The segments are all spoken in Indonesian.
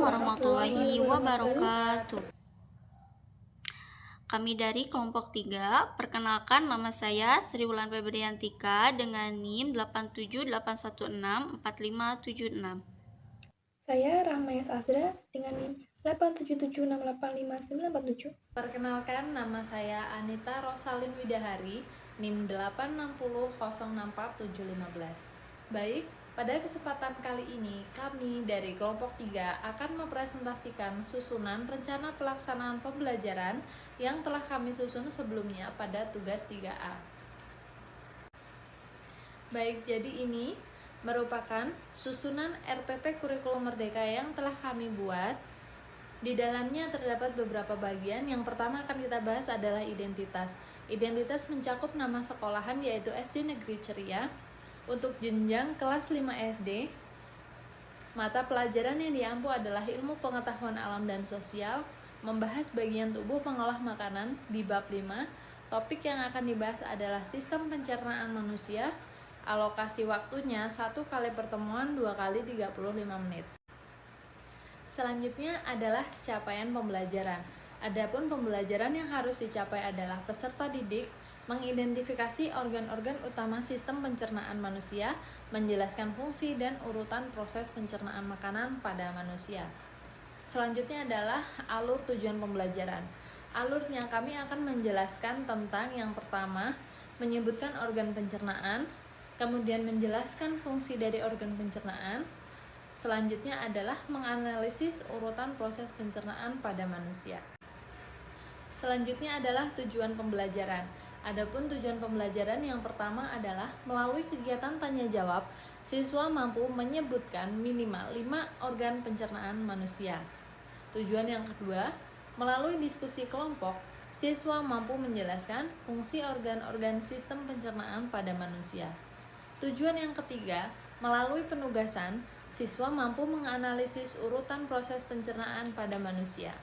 warahmatullahi wabarakatuh. Kami dari kelompok 3, perkenalkan nama saya Sri Wulan Febriantika dengan NIM 878164576. Saya Rahmayas Azra dengan NIM 877685947. Perkenalkan, nama saya Anita Rosalin Widahari, NIM 860064715. Baik, pada kesempatan kali ini kami dari kelompok 3 akan mempresentasikan susunan rencana pelaksanaan pembelajaran yang telah kami susun sebelumnya pada tugas 3A. Baik, jadi ini merupakan susunan RPP Kurikulum Merdeka yang telah kami buat. Di dalamnya terdapat beberapa bagian. Yang pertama akan kita bahas adalah identitas. Identitas mencakup nama sekolahan yaitu SD Negeri Ceria. Untuk jenjang kelas 5 SD, mata pelajaran yang diampu adalah ilmu pengetahuan alam dan sosial, membahas bagian tubuh pengolah makanan di bab 5. Topik yang akan dibahas adalah sistem pencernaan manusia. Alokasi waktunya 1 kali pertemuan 2 kali 35 menit. Selanjutnya adalah capaian pembelajaran. Adapun pembelajaran yang harus dicapai adalah peserta didik mengidentifikasi organ-organ utama sistem pencernaan manusia, menjelaskan fungsi dan urutan proses pencernaan makanan pada manusia. Selanjutnya adalah alur tujuan pembelajaran. Alurnya kami akan menjelaskan tentang yang pertama, menyebutkan organ pencernaan, kemudian menjelaskan fungsi dari organ pencernaan. Selanjutnya adalah menganalisis urutan proses pencernaan pada manusia. Selanjutnya adalah tujuan pembelajaran. Adapun tujuan pembelajaran yang pertama adalah melalui kegiatan tanya jawab, siswa mampu menyebutkan minimal 5 organ pencernaan manusia. Tujuan yang kedua, melalui diskusi kelompok, siswa mampu menjelaskan fungsi organ-organ sistem pencernaan pada manusia. Tujuan yang ketiga, melalui penugasan, siswa mampu menganalisis urutan proses pencernaan pada manusia.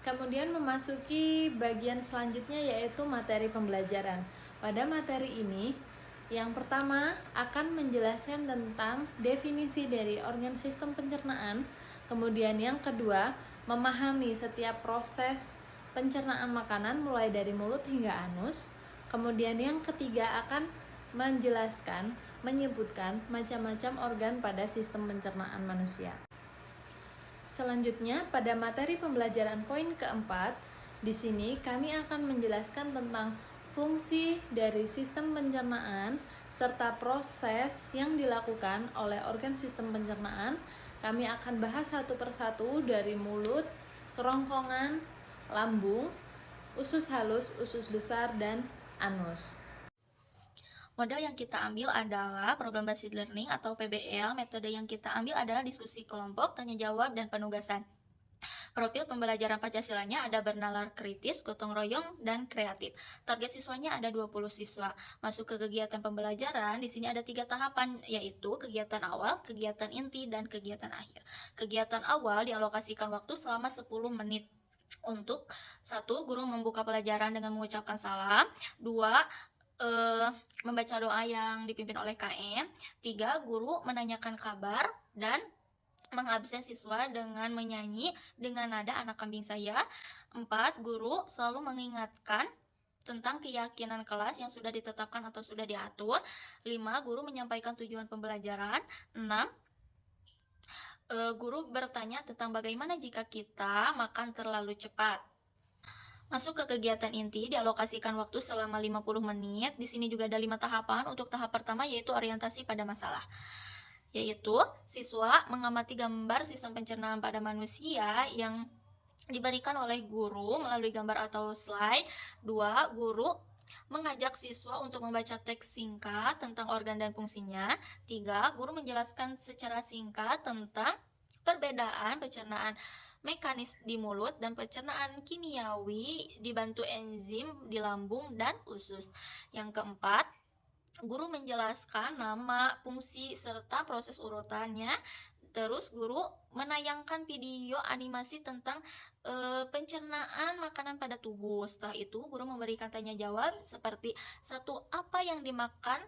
Kemudian memasuki bagian selanjutnya yaitu materi pembelajaran. Pada materi ini, yang pertama akan menjelaskan tentang definisi dari organ sistem pencernaan. Kemudian yang kedua, memahami setiap proses pencernaan makanan mulai dari mulut hingga anus. Kemudian yang ketiga akan menjelaskan, menyebutkan macam-macam organ pada sistem pencernaan manusia. Selanjutnya, pada materi pembelajaran poin keempat, di sini kami akan menjelaskan tentang fungsi dari sistem pencernaan serta proses yang dilakukan oleh organ sistem pencernaan. Kami akan bahas satu persatu dari mulut, kerongkongan, lambung, usus halus, usus besar, dan anus. Model yang kita ambil adalah Problem Based Learning atau PBL. Metode yang kita ambil adalah diskusi kelompok, tanya jawab, dan penugasan. Profil pembelajaran Pancasilanya ada bernalar kritis, gotong royong, dan kreatif. Target siswanya ada 20 siswa. Masuk ke kegiatan pembelajaran, di sini ada 3 tahapan, yaitu kegiatan awal, kegiatan inti, dan kegiatan akhir. Kegiatan awal dialokasikan waktu selama 10 menit. Untuk 1, guru membuka pelajaran dengan mengucapkan salam. 2, membaca doa yang dipimpin oleh KM. 3, guru menanyakan kabar dan mengabsen siswa dengan menyanyi dengan nada anak kambing saya. 4, guru selalu mengingatkan tentang keyakinan kelas yang sudah ditetapkan atau sudah diatur. 5, guru menyampaikan tujuan pembelajaran. 6, guru bertanya tentang bagaimana jika kita makan terlalu cepat. Masuk ke kegiatan inti, dialokasikan waktu selama 50 menit. Di sini juga ada 5 tahapan. Untuk tahap pertama yaitu orientasi pada masalah. Yaitu siswa mengamati gambar sistem pencernaan pada manusia yang diberikan oleh guru melalui gambar atau slide. 2, guru mengajak siswa untuk membaca teks singkat tentang organ dan fungsinya. 3, guru menjelaskan secara singkat tentang perbedaan pencernaan mekanis di mulut dan pencernaan kimiawi dibantu enzim di lambung dan usus. Yang keempat, guru menjelaskan nama, fungsi, serta proses urutannya. Terus guru menayangkan video animasi tentang pencernaan makanan pada tubuh. Setelah itu guru memberikan tanya jawab seperti 1, apa yang dimakan,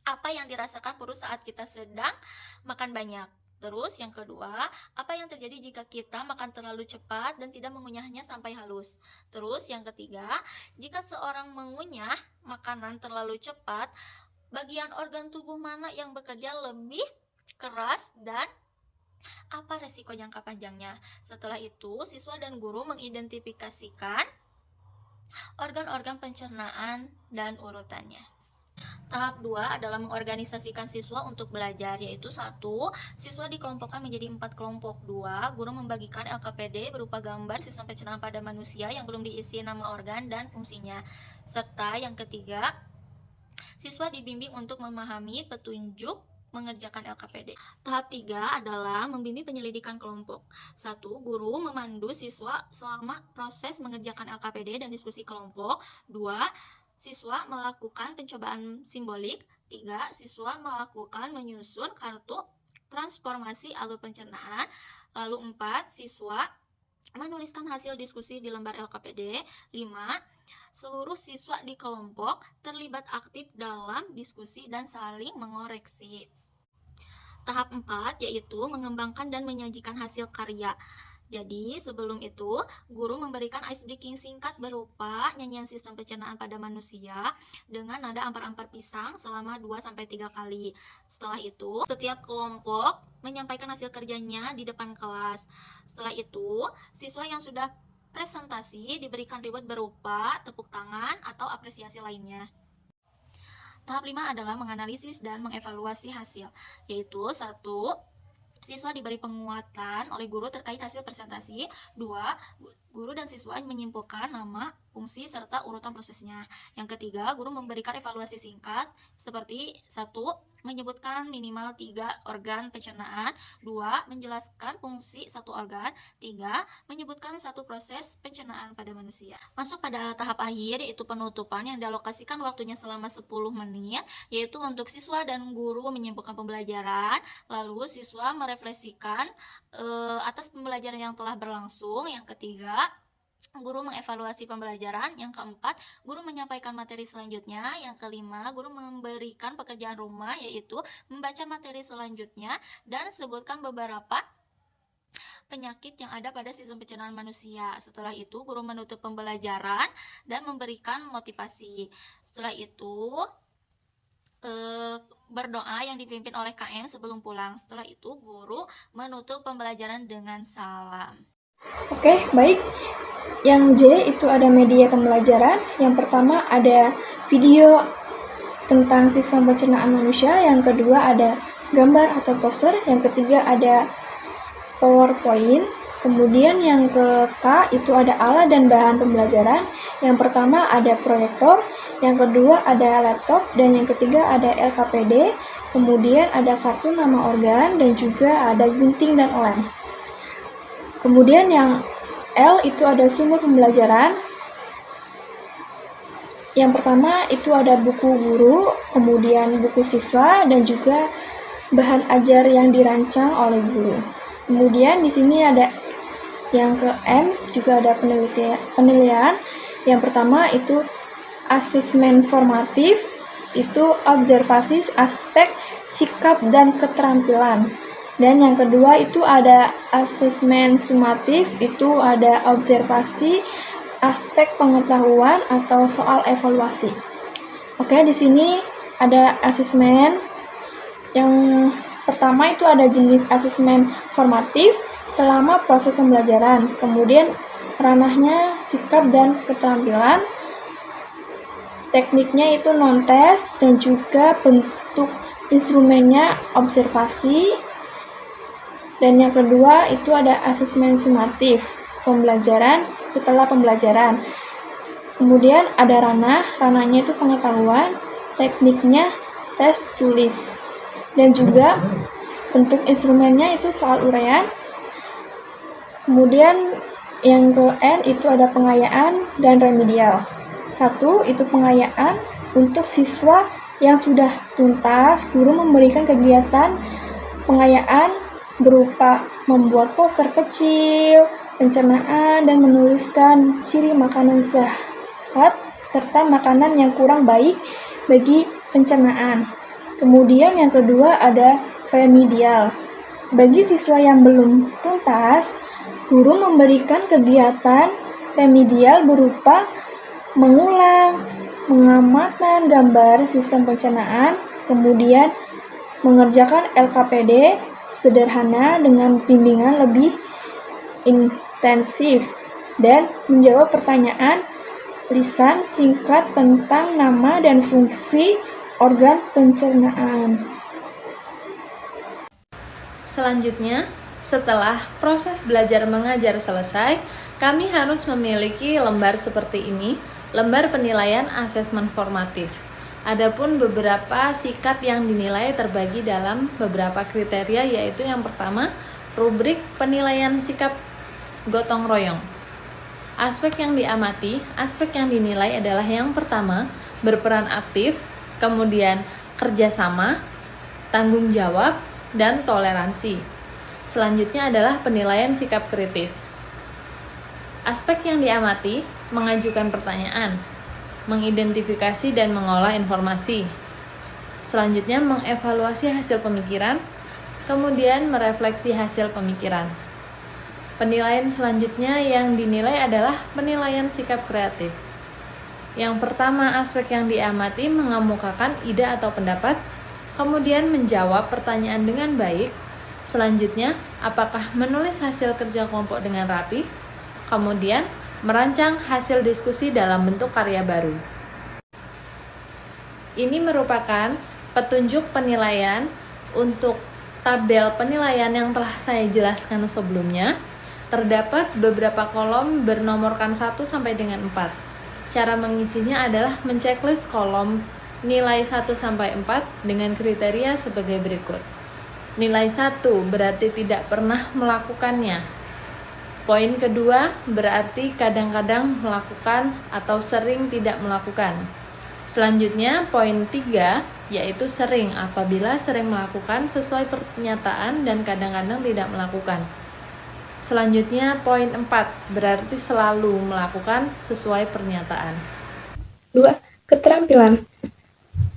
apa yang dirasakan perut saat kita sedang makan banyak. Terus yang kedua, apa yang terjadi jika kita makan terlalu cepat dan tidak mengunyahnya sampai halus? Terus yang ketiga, jika seorang mengunyah makanan terlalu cepat, bagian organ tubuh mana yang bekerja lebih keras dan apa resiko jangka panjangnya? Setelah itu, siswa dan guru mengidentifikasikan organ-organ pencernaan dan urutannya. Tahap 2 adalah mengorganisasikan siswa untuk belajar, yaitu 1. Siswa dikelompokkan menjadi 4 kelompok. 2. Guru membagikan LKPD berupa gambar sistem pencernaan pada manusia yang belum diisi nama organ dan fungsinya. Serta yang ketiga, siswa dibimbing untuk memahami petunjuk mengerjakan LKPD. Tahap 3 adalah membimbing penyelidikan kelompok. 1. Guru memandu siswa selama proses mengerjakan LKPD dan diskusi kelompok. 2. Siswa melakukan pencobaan simbolik. 3. Siswa melakukan menyusun kartu transformasi alur pencernaan. Lalu 4. Siswa menuliskan hasil diskusi di lembar LKPD. 5. Seluruh siswa di kelompok terlibat aktif dalam diskusi dan saling mengoreksi. Tahap 4 yaitu mengembangkan dan menyajikan hasil karya. Jadi, sebelum itu, guru memberikan ice breaking singkat berupa nyanyian sistem pencernaan pada manusia dengan nada ampar-ampar pisang selama 2-3 kali. Setelah itu, setiap kelompok menyampaikan hasil kerjanya di depan kelas. Setelah itu, siswa yang sudah presentasi diberikan reward berupa tepuk tangan atau apresiasi lainnya. Tahap 5 adalah menganalisis dan mengevaluasi hasil, yaitu 1. Siswa diberi penguatan oleh guru terkait hasil presentasi. 2. Guru dan siswa menyimpulkan nama, fungsi, serta urutan prosesnya. Yang ketiga, guru memberikan evaluasi singkat seperti 1. Menyebutkan minimal 3 organ pencernaan. 2. Menjelaskan fungsi 1 organ. 3. Menyebutkan 1 proses pencernaan pada manusia. Masuk pada tahap akhir, yaitu penutupan yang dialokasikan waktunya selama 10 menit, yaitu untuk siswa dan guru menyimpulkan pembelajaran, lalu siswa merefleksikan atas pembelajaran yang telah berlangsung. Yang ketiga, guru mengevaluasi pembelajaran. Yang keempat, guru menyampaikan materi selanjutnya. Yang kelima, guru memberikan pekerjaan rumah, yaitu membaca materi selanjutnya dan sebutkan beberapa penyakit yang ada pada sistem pencernaan manusia. Setelah itu, guru menutup pembelajaran dan memberikan motivasi. Setelah itu, berdoa yang dipimpin oleh KM sebelum pulang. Setelah itu, guru menutup pembelajaran dengan salam. Oke, baik. Yang J itu ada media pembelajaran. Yang pertama ada video tentang sistem pencernaan manusia. Yang kedua ada gambar atau poster. Yang ketiga ada PowerPoint. Kemudian yang ke K itu ada alat dan bahan pembelajaran. Yang pertama ada proyektor. Yang kedua ada laptop. Dan yang ketiga ada LKPD. Kemudian ada kartu nama organ dan juga ada gunting dan lem. Kemudian yang L itu ada sumber pembelajaran. Yang pertama itu ada buku guru, kemudian buku siswa, dan juga bahan ajar yang dirancang oleh guru. Kemudian di sini ada yang ke M, juga ada penilaian. Yang pertama itu asesmen formatif, itu observasi aspek sikap dan keterampilan. Dan yang kedua itu ada asesmen sumatif, itu ada observasi aspek pengetahuan atau soal evaluasi. Oke, di sini ada asesmen. Yang pertama itu ada jenis asesmen formatif selama proses pembelajaran. Kemudian ranahnya sikap dan keterampilan. Tekniknya itu non-tes dan juga bentuk instrumennya observasi. Dan yang kedua itu ada asesmen sumatif, pembelajaran setelah pembelajaran. Kemudian ada ranahnya itu pengetahuan, tekniknya tes tulis. Dan juga bentuk instrumennya itu soal uraian. Kemudian yang ke N itu ada pengayaan dan remedial. 1 itu pengayaan untuk siswa yang sudah tuntas, guru memberikan kegiatan pengayaan berupa membuat poster kecil, pencernaan, dan menuliskan ciri makanan sehat serta makanan yang kurang baik bagi pencernaan. Kemudian yang kedua ada remedial. Bagi siswa yang belum tuntas, guru memberikan kegiatan remedial berupa mengulang, mengamatan gambar sistem pencernaan, kemudian mengerjakan LKPD sederhana dengan bimbingan lebih intensif, dan menjawab pertanyaan lisan singkat tentang nama dan fungsi organ pencernaan. Selanjutnya, setelah proses belajar mengajar selesai, kami harus memiliki lembar seperti ini, lembar penilaian asesmen formatif. Adapun beberapa sikap yang dinilai terbagi dalam beberapa kriteria, yaitu yang pertama, rubrik penilaian sikap gotong royong. Aspek yang diamati, aspek yang dinilai adalah yang pertama, berperan aktif, kemudian kerjasama, tanggung jawab, dan toleransi. Selanjutnya adalah penilaian sikap kritis. Aspek yang diamati, mengajukan pertanyaan, mengidentifikasi dan mengolah informasi. Selanjutnya mengevaluasi hasil pemikiran, kemudian merefleksi hasil pemikiran. Penilaian selanjutnya yang dinilai adalah penilaian sikap kreatif. Yang pertama, aspek yang diamati mengemukakan ide atau pendapat, kemudian menjawab pertanyaan dengan baik. Selanjutnya, apakah menulis hasil kerja kelompok dengan rapi? Kemudian, merancang hasil diskusi dalam bentuk karya baru. Ini merupakan petunjuk penilaian untuk tabel penilaian yang telah saya jelaskan sebelumnya. Terdapat beberapa kolom bernomorkan 1 sampai dengan 4. Cara mengisinya adalah menceklis kolom nilai 1 sampai 4 dengan kriteria sebagai berikut. Nilai 1 berarti tidak pernah melakukannya. Poin kedua berarti kadang-kadang melakukan atau sering tidak melakukan. Selanjutnya poin 3 yaitu sering, apabila sering melakukan sesuai pernyataan dan kadang-kadang tidak melakukan. Selanjutnya poin 4 berarti selalu melakukan sesuai pernyataan. 2. Keterampilan.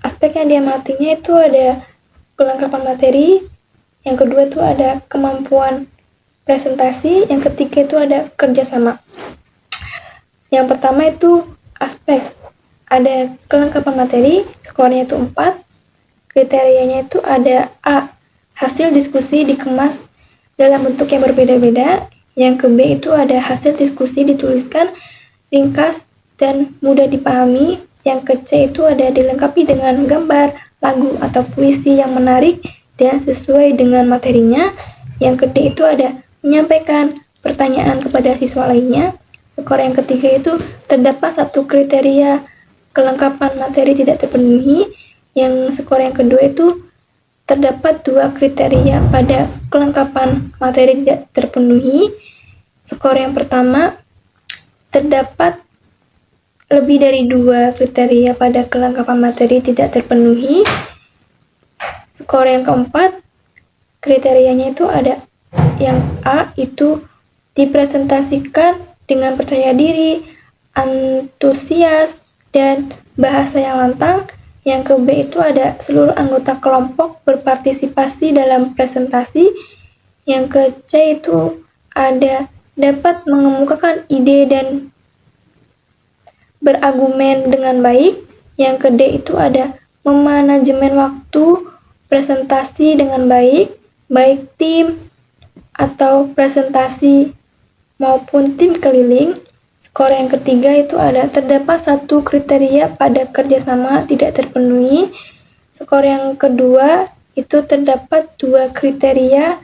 Aspek yang diamatinya itu ada kelengkapan materi, yang kedua itu ada kemampuan presentasi, yang ketiga itu ada kerjasama. Yang pertama itu aspek ada kelengkapan materi, skornya itu 4, kriterianya itu ada A, hasil diskusi dikemas dalam bentuk yang berbeda-beda, yang ke B itu ada hasil diskusi dituliskan ringkas dan mudah dipahami, yang ke C itu ada dilengkapi dengan gambar, lagu, atau puisi yang menarik dan sesuai dengan materinya. Yang ke D itu ada menyampaikan pertanyaan kepada siswa lainnya. Skor yang ketiga itu terdapat satu kriteria kelengkapan materi tidak terpenuhi. Yang skor yang kedua itu terdapat 2 kriteria pada kelengkapan materi tidak terpenuhi. Skor yang pertama terdapat lebih dari 2 kriteria pada kelengkapan materi tidak terpenuhi. Skor yang keempat, kriterianya itu ada yang A itu dipresentasikan dengan percaya diri, antusias, dan bahasa yang lantang. Yang ke B itu ada seluruh anggota kelompok berpartisipasi dalam presentasi. Yang ke C itu ada dapat mengemukakan ide dan berargumen dengan baik. Yang ke D itu ada memanajemen waktu presentasi dengan baik, baik tim atau presentasi maupun tim keliling. Skor yang ketiga itu ada terdapat 1 kriteria pada kerjasama tidak terpenuhi. Skor yang kedua itu terdapat 2 kriteria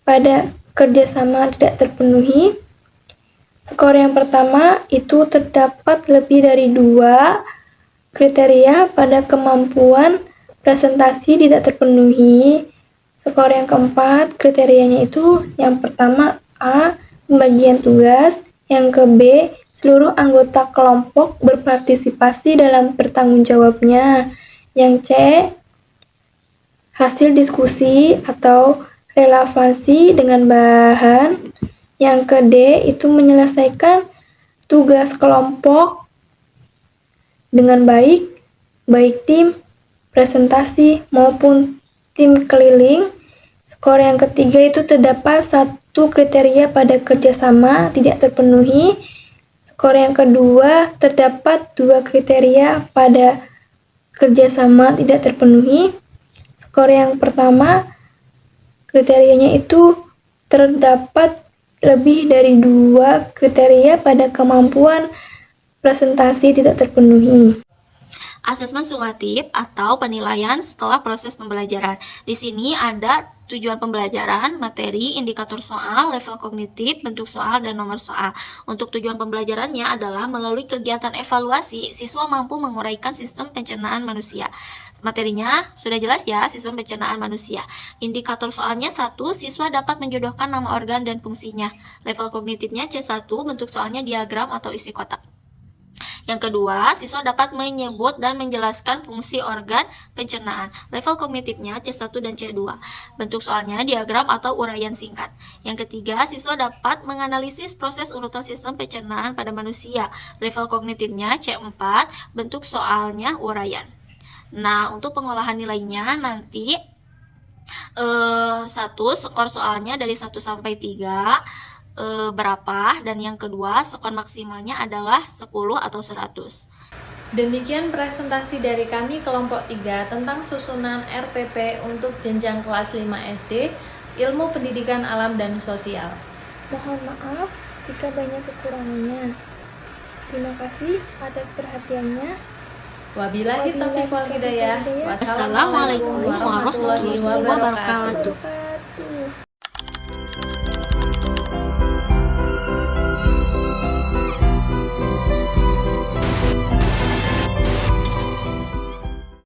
pada kerjasama tidak terpenuhi. Skor yang pertama itu terdapat lebih dari 2 kriteria pada kemampuan presentasi tidak terpenuhi. Skor yang keempat, kriterianya itu yang pertama A, pembagian tugas, yang ke B, seluruh anggota kelompok berpartisipasi dalam bertanggungjawabnya. Yang C, hasil diskusi atau relevansi dengan bahan. Yang ke D itu menyelesaikan tugas kelompok dengan baik, baik tim, presentasi maupun tim keliling. Skor yang ketiga itu terdapat satu kriteria pada kerjasama tidak terpenuhi. Skor yang kedua terdapat dua kriteria pada kerjasama tidak terpenuhi. Skor yang pertama kriterianya itu terdapat lebih dari dua kriteria pada kemampuan presentasi tidak terpenuhi. Asesmen sumatif atau penilaian setelah proses pembelajaran. Di sini ada tujuan pembelajaran, materi, indikator soal, level kognitif, bentuk soal, dan nomor soal. Untuk tujuan pembelajarannya adalah melalui kegiatan evaluasi, siswa mampu menguraikan sistem pencernaan manusia. Materinya sudah jelas ya, sistem pencernaan manusia. Indikator soalnya 1, siswa dapat menjodohkan nama organ dan fungsinya. Level kognitifnya C1, bentuk soalnya diagram atau isi kotak. Yang kedua, siswa dapat menyebut dan menjelaskan fungsi organ pencernaan. Level kognitifnya C1 dan C2. Bentuk soalnya diagram atau uraian singkat. Yang ketiga, siswa dapat menganalisis proses urutan sistem pencernaan pada manusia. Level kognitifnya C4, bentuk soalnya uraian. Nah, untuk pengolahan nilainya nanti 1, skor soalnya dari 1 sampai 3 berapa, dan yang kedua skor maksimalnya adalah 10 atau 100. Demikian presentasi dari kami kelompok 3 tentang susunan RPP untuk jenjang kelas 5 SD, Ilmu Pendidikan Alam dan Sosial. Mohon maaf jika banyak kekurangannya. Terima kasih atas perhatiannya. Wabillahi taufiq wal hidayah. Wassalamualaikum warahmatullahi wabarakatuh.